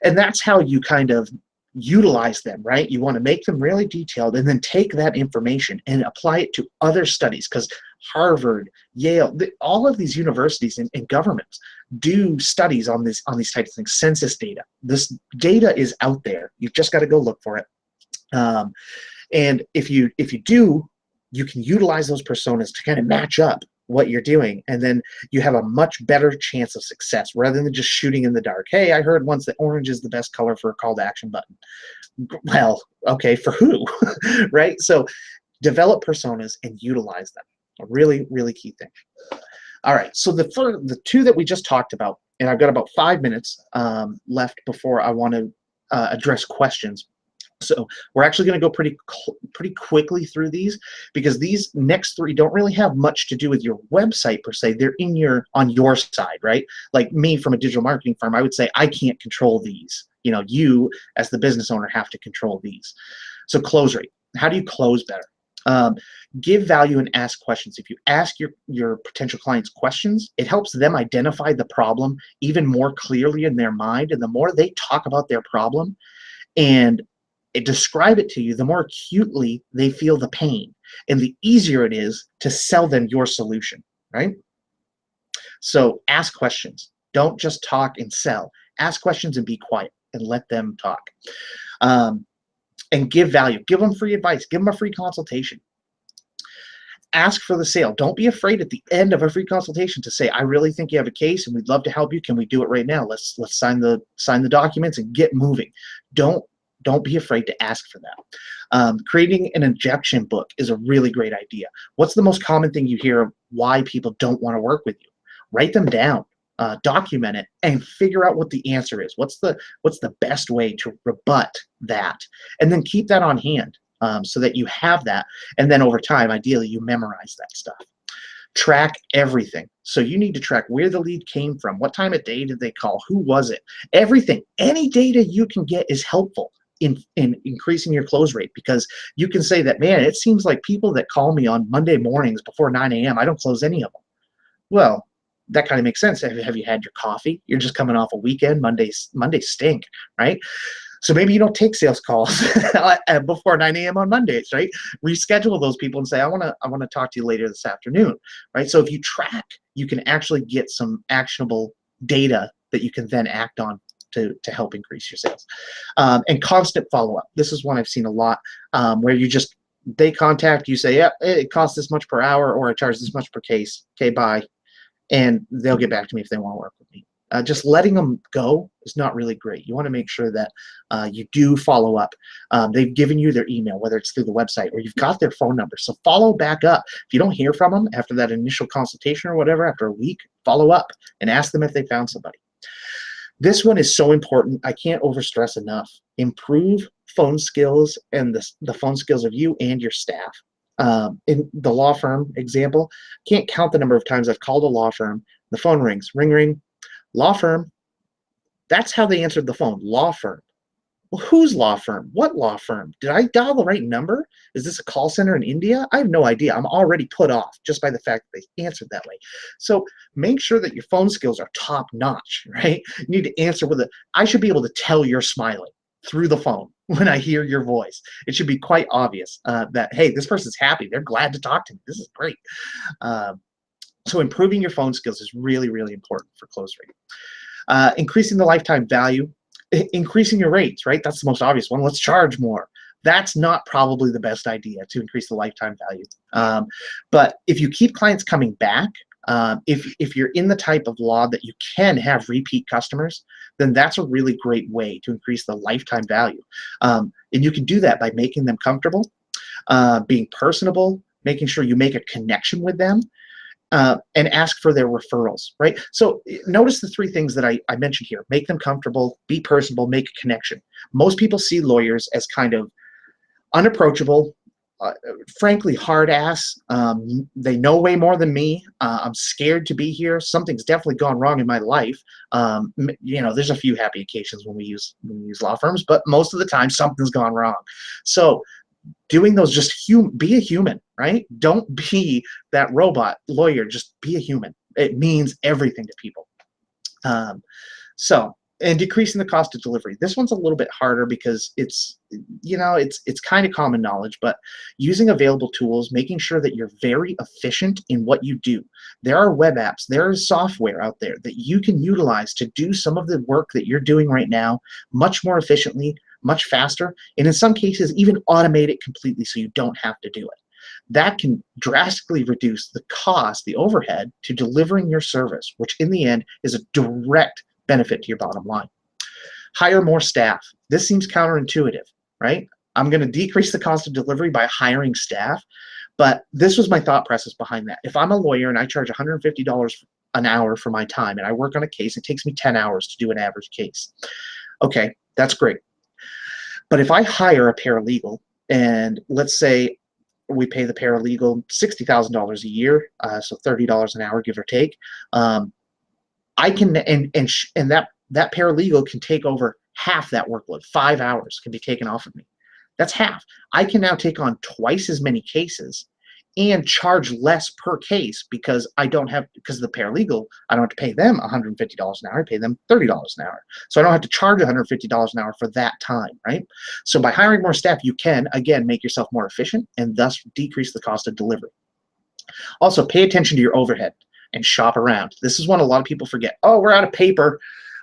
And that's how you kind of utilize them, right? You want to make them really detailed and then take that information and apply it to other studies, because Harvard, Yale, all of these universities and governments do studies on these types of things. Census data. This data is out there. You've just got to go look for it. And if you do, you can utilize those personas to kind of match up what you're doing, and then you have a much better chance of success rather than just shooting in the dark. Hey, I heard once that orange is the best color for a call to action button. Well, okay, for who? Right? So develop personas and utilize them. A really, really key thing. All right, so the two that we just talked about, and I've got about 5 minutes left before I want to address questions. So we're actually going to go pretty quickly through these, because these next three don't really have much to do with your website per se. They're on your side, right? Like me from a digital marketing firm, I would say I can't control these. You know, you as the business owner have to control these. So close rate. How do you close better? Give value and ask questions. If you ask your potential clients questions, it helps them identify the problem even more clearly in their mind. And the more they talk about their problem and describe it to you, the more acutely they feel the pain, and the easier it is to sell them your solution, right? So ask questions. Don't just talk and sell. Ask questions and be quiet. and let them talk. And give value. Give them free advice. Give them a free consultation. Ask for the sale. Don't be afraid at the end of a free consultation to say, I really think you have a case and we'd love to help you. Can we do it right now? Let's sign the documents and get moving. Don't be afraid to ask for that. Creating an objection book is a really great idea. What's the most common thing you hear of why people don't want to work with you? Write them down, document it, and figure out what the answer is. What's the best way to rebut that? And then keep that on hand. So that you have that, and then over time, ideally, you memorize that stuff. Track everything. So you need to track where the lead came from, what time of day did they call, who was it, everything. Any data you can get is helpful in increasing your close rate, because you can say that, man, it seems like people that call me on Monday mornings before 9 a.m., I don't close any of them. Well, that kind of makes sense. Have you had your coffee? You're just coming off a weekend. Mondays stink, right? So maybe you don't take sales calls before 9 a.m. on Mondays, right? Reschedule those people and say, I want to talk to you later this afternoon, right? So if you track, you can actually get some actionable data that you can then act on to help increase your sales. And constant follow-up. This is one I've seen a lot, where they contact you, say, yeah, it costs this much per hour, or I charge this much per case. Okay, bye. And they'll get back to me if they want to work with me. Just letting them go is not really great. You want to make sure that you do follow up. They've given you their email, whether it's through the website or you've got their phone number. So follow back up. If you don't hear from them after that initial consultation or whatever, after a week, follow up and ask them if they found somebody. This one is so important. I can't overstress enough. Improve phone skills and the phone skills of you and your staff. In the law firm example, can't count the number of times I've called a law firm. The phone rings, ring, ring. Law firm, that's how they answered the phone, law firm. Well, whose law firm? What law firm? Did I dial the right number? Is this a call center in India? I have no idea. I'm already put off just by the fact that they answered that way. So make sure that your phone skills are top notch, right? You need to answer I should be able to tell you're smiling through the phone when I hear your voice. It should be quite obvious that, hey, this person's happy. They're glad to talk to me. This is great. So improving your phone skills is really, really important for close rate. Increasing the lifetime value, increasing your rates, right? That's the most obvious one. Let's charge more. That's not probably the best idea to increase the lifetime value. But if you keep clients coming back, if you're in the type of law that you can have repeat customers, then that's a really great way to increase the lifetime value. And you can do that by making them comfortable, being personable, making sure you make a connection with them, and ask for their referrals, right? So notice the three things that I mentioned here. Make them comfortable, be personable, make a connection. Most people see lawyers as kind of unapproachable, frankly, hard ass. They know way more than me. I'm scared to be here. Something's definitely gone wrong in my life. There's a few happy occasions when we use law firms, but most of the time something's gone wrong. So doing those, be a human, right? Don't be that robot lawyer. Just be a human. It means everything to people. And decreasing the cost of delivery. This one's a little bit harder because it's kind of common knowledge, but using available tools, making sure that you're very efficient in what you do. There are web apps, there is software out there that you can utilize to do some of the work that you're doing right now much more efficiently, much faster, and in some cases even automate it completely so you don't have to do it. That can drastically reduce the cost, the overhead to delivering your service, which in the end is a direct benefit to your bottom line. Hire more staff. This seems counterintuitive, right? I'm going to decrease the cost of delivery by hiring staff, but this was my thought process behind that. If I'm a lawyer and I charge $150 an hour for my time and I work on a case, it takes me 10 hours to do an average case. Okay, that's great. But if I hire a paralegal, and let's say we pay the paralegal $60,000 a year, so $30 an hour, give or take, I can, and that paralegal can take over half that workload. 5 hours can be taken off of me. That's half. I can now take on twice as many cases and charge less per case because of the paralegal, I don't have to pay them $150 an hour, I pay them $30 an hour. So I don't have to charge $150 an hour for that time, right? So by hiring more staff, you can, again, make yourself more efficient and thus decrease the cost of delivery. Also, pay attention to your overhead and shop around. This is one a lot of people forget. Oh, we're out of paper.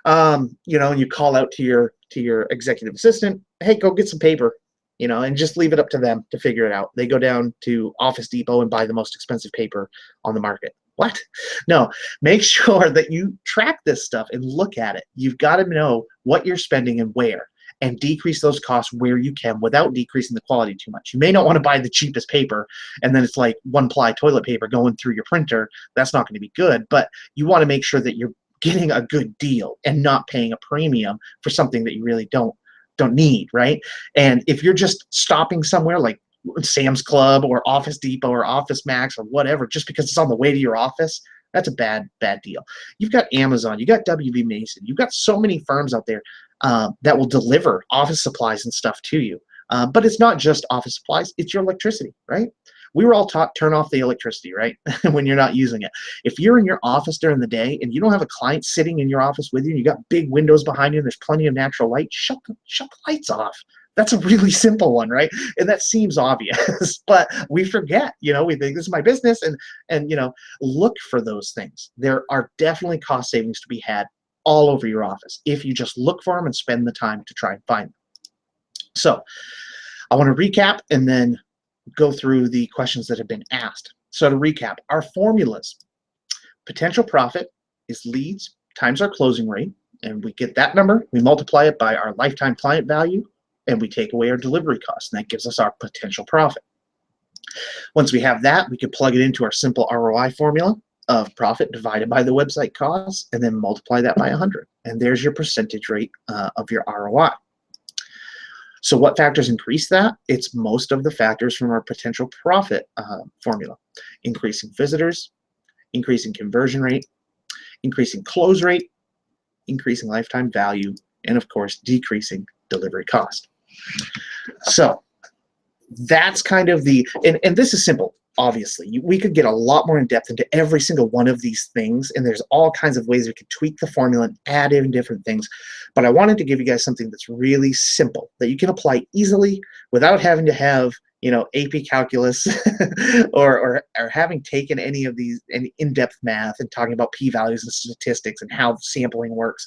And you call out to your executive assistant, hey, go get some paper, and just leave it up to them to figure it out. They go down to Office Depot and buy the most expensive paper on the market. What? No, make sure that you track this stuff and look at it. You've got to know what you're spending and where, and decrease those costs where you can without decreasing the quality too much. You may not want to buy the cheapest paper, and then it's like one-ply toilet paper going through your printer. That's not going to be good, but you want to make sure that you're getting a good deal and not paying a premium for something that you really don't need, right? And if you're just stopping somewhere like Sam's Club or Office Depot or Office Max or whatever, just because it's on the way to your office, that's a bad deal. You've got Amazon, you got WB Mason, you've got so many firms out there that will deliver office supplies and stuff to you. But it's not just office supplies, it's your electricity, right? We were all taught turn off the electricity, right? When you're not using it. If you're in your office during the day and you don't have a client sitting in your office with you, and you got big windows behind you and there's plenty of natural light, shut the lights off. That's a really simple one, right? And that seems obvious, but we forget, we think this is my business, and look for those things. There are definitely cost savings to be had all over your office if you just look for them and spend the time to try and find them. So I want to recap and then go through the questions that have been asked. So to recap, our formulas: potential profit is leads times our closing rate, and we get that number, we multiply it by our lifetime client value, and we take away our delivery costs, and that gives us our potential profit. Once we have that, we can plug it into our simple ROI formula of profit divided by the website costs, and then multiply that by 100. And there's your percentage rate of your ROI. So what factors increase that? It's most of the factors from our potential profit formula: increasing visitors, increasing conversion rate, increasing close rate, increasing lifetime value, and of course, decreasing delivery cost. So that's kind of and this is simple. Obviously, we could get a lot more in depth into every single one of these things, and there's all kinds of ways we could tweak the formula and add in different things. But I wanted to give you guys something that's really simple that you can apply easily without having to have AP calculus or having taken any in-depth math and talking about p-values and statistics and how sampling works.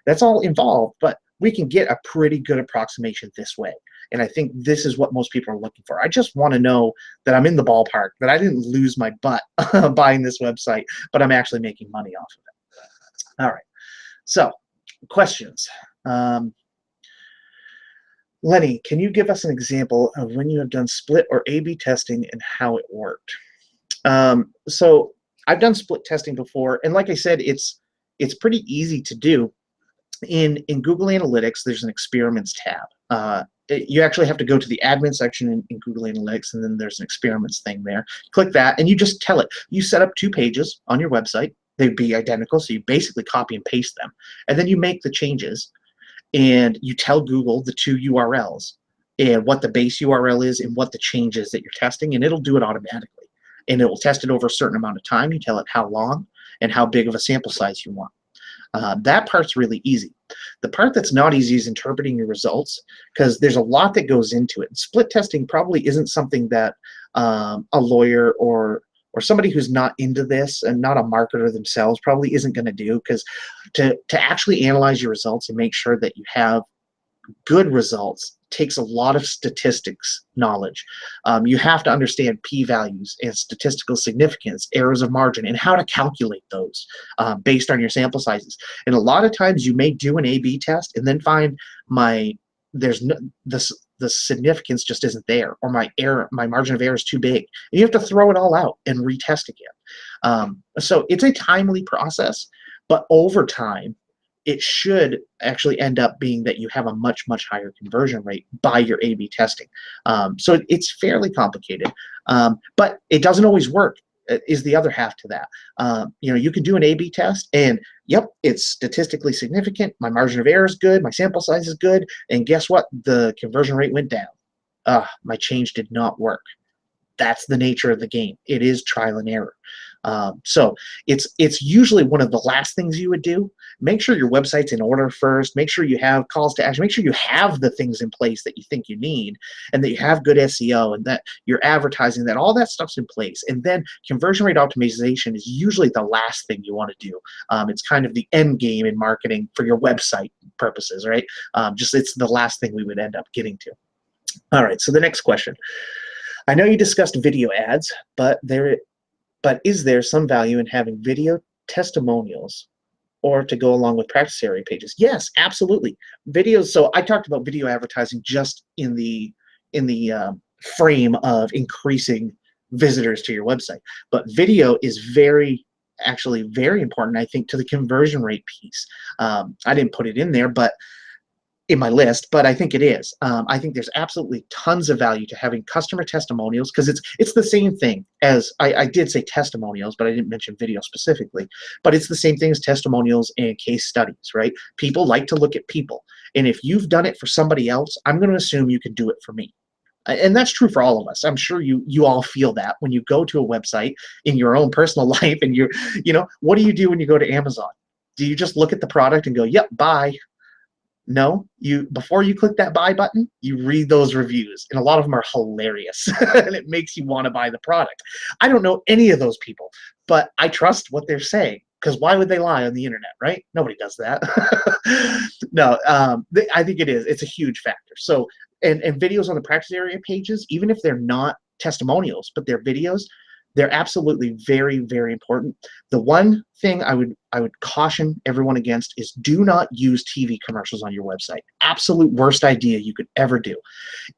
That's all involved, but we can get a pretty good approximation this way. And I think this is what most people are looking for. I just want to know that I'm in the ballpark, that I didn't lose my butt buying this website, but I'm actually making money off of it. All right. So, questions. Lenny, can you give us an example of when you have done split or A/B testing and how it worked? So I've done split testing before, and like I said, it's pretty easy to do. In Google Analytics, there's an experiments tab. You actually have to go to the admin section in Google Analytics, and then there's an experiments thing there. Click that, and you just tell it. You set up 2 pages on your website. They'd be identical, so you basically copy and paste them. And then you make the changes, and you tell Google the 2 URLs and what the base URL is and what the change is that you're testing, and it'll do it automatically. And it will test it over a certain amount of time. You tell it how long and how big of a sample size you want. That part's really easy. The part that's not easy is interpreting your results, because there's a lot that goes into it. And split testing probably isn't something that a lawyer or somebody who's not into this and not a marketer themselves probably isn't going to do, because to actually analyze your results and make sure that you have good results takes a lot of statistics knowledge. You have to understand p-values and statistical significance, errors of margin, and how to calculate those based on your sample sizes. And a lot of times you may do an A/B test and then find the significance just isn't there, or my margin of error is too big. And you have to throw it all out and retest again. So it's a timely process, but over time, it should actually end up being that you have a much, much higher conversion rate by your A/B testing. So it's fairly complicated, but it doesn't always work, is the other half to that. You can do an A/B test and, yep, it's statistically significant. My margin of error is good. My sample size is good. And guess what? The conversion rate went down. My change did not work. That's the nature of the game. It is trial and error. So it's usually one of the last things you would do. Make sure your website's in order first. Make sure you have calls to action. Make sure you have the things in place that you think you need, and that you have good SEO, and that you're advertising, that all that stuff's in place. And then conversion rate optimization is usually the last thing you want to do. It's kind of the end game in marketing for your website purposes, right? Just it's the last thing we would end up getting to. All right, so the next question. I know you discussed video ads, but is there some value in having video testimonials or to go along with practice area pages? Yes, absolutely. Videos. So I talked about video advertising just in the frame of increasing visitors to your website, but video is actually very important, I think, to the conversion rate piece. I didn't put it in there, but in my list, but I think it is. I think there's absolutely tons of value to having customer testimonials, because it's the same thing as I did say testimonials, but I didn't mention video specifically. But it's the same thing as testimonials and case studies, right? People like to look at people, and if you've done it for somebody else, I'm going to assume you can do it for me. And that's true for all of us. I'm sure you all feel that when you go to a website in your own personal life, and what do you do when you go to Amazon? Do you just look at the product and go, yep, buy? No, before you click that buy button, you read those reviews, and a lot of them are hilarious, and it makes you want to buy the product. I don't know any of those people, but I trust what they're saying, because why would they lie on the internet, right? Nobody does that. No, I think it is. It's a huge factor. So, and videos on the practice area pages, even if they're not testimonials, but they're videos, they're absolutely very, very important. The one thing I would caution everyone against is do not use TV commercials on your website. Absolute worst idea you could ever do.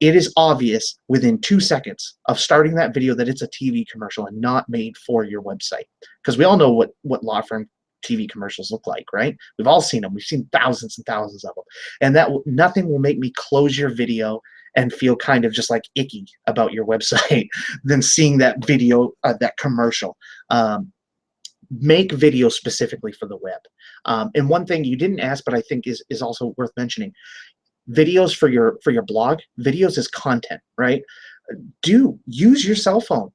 It is obvious within 2 seconds of starting that video that it's a TV commercial and not made for your website. Because we all know what law firm TV commercials look like, right? We've all seen them. We've seen thousands and thousands of them. And nothing will make me close your video and feel kind of just like icky about your website than seeing that video, that commercial. Make videos specifically for the web. And one thing you didn't ask, but I think is also worth mentioning, videos for your blog. Videos as content, right? Use your cell phone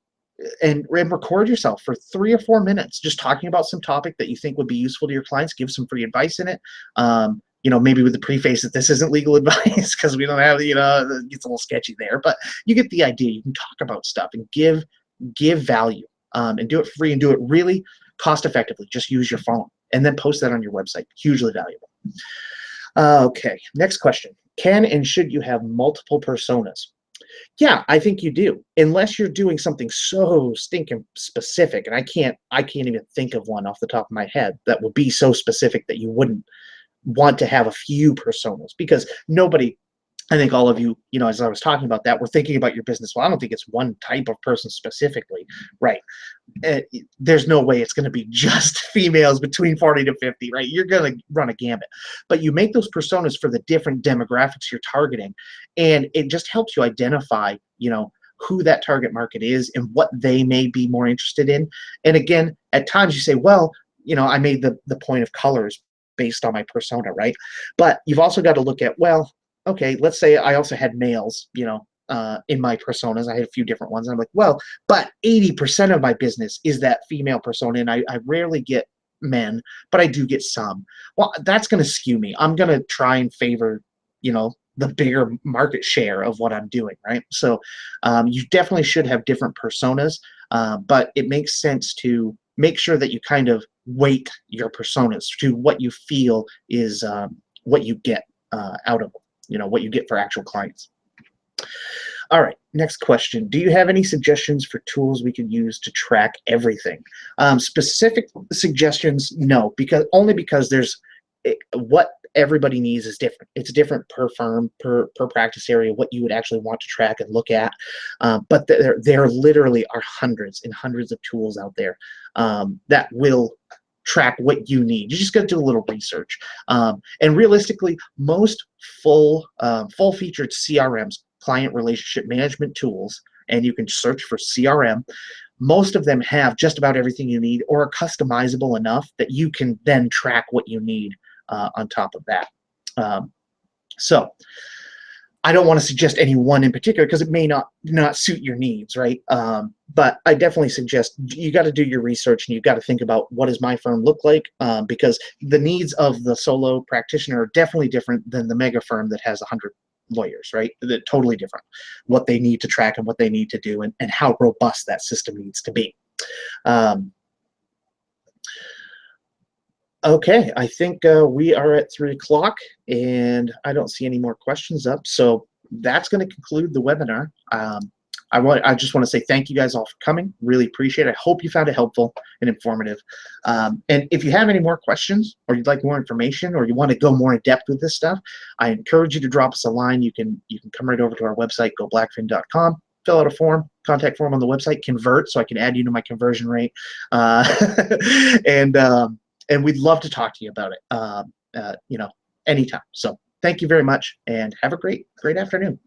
and record yourself for 3 or 4 minutes, just talking about some topic that you think would be useful to your clients. Give some free advice in it. Maybe with the preface that this isn't legal advice, because we don't have, it gets a little sketchy there, but you get the idea. You can talk about stuff and give value, and do it free and do it really cost effectively. Just use your phone and then post that on your website. Hugely valuable. Okay, next question. Can and should you have multiple personas? Yeah, I think you do, unless you're doing something so stinking specific, and I can't even think of one off the top of my head that would be so specific that you wouldn't want to have a few personas, because nobody, I think all of you, as I was talking about that, we're thinking about your business. Well, I don't think it's one type of person specifically, right? There's no way it's going to be just females between 40 to 50, right? You're going to run a gambit. But you make those personas for the different demographics you're targeting, and it just helps you identify, who that target market is and what they may be more interested in. And again, at times you say, well, I made the point of colors based on my persona, right? But you've also got to look at, well, okay, let's say I also had males, in my personas. I had a few different ones. And I'm like, well, but 80% of my business is that female persona, and I rarely get men, but I do get some. Well, that's going to skew me. I'm going to try and favor, the bigger market share of what I'm doing, right? So you definitely should have different personas, but it makes sense to make sure that you kind of weight your personas to what you feel is what you get out of them, what you get for actual clients. All right, next question. Do you have any suggestions for tools we could use to track everything? Specific suggestions, no, because there's what everybody needs is different. It's different per firm, per practice area, what you would actually want to track and look at. But there literally are hundreds and hundreds of tools out there that will track what you need. You just got to do a little research. And realistically, most full-featured CRMs, client relationship management tools, and you can search for CRM, most of them have just about everything you need or are customizable enough that you can then track what you need on top of that. So I don't want to suggest any one in particular because it may not suit your needs, right? But I definitely suggest you got to do your research and you got to think about what does my firm look like, because the needs of the solo practitioner are definitely different than the mega firm that has 100 lawyers, right? They're totally different. What they need to track and what they need to do, and how robust that system needs to be. Okay, I think we are at 3 o'clock, and I don't see any more questions up. So that's going to conclude the webinar. I just want to say thank you guys all for coming. Really appreciate it. I hope you found it helpful and informative. And if you have any more questions, or you'd like more information, or you want to go more in depth with this stuff, I encourage you to drop us a line. You can come right over to our website, goblackfin.com. Fill out a form, contact form on the website, convert so I can add you to my conversion rate, and we'd love to talk to you about it, anytime. So thank you very much, and have a great afternoon.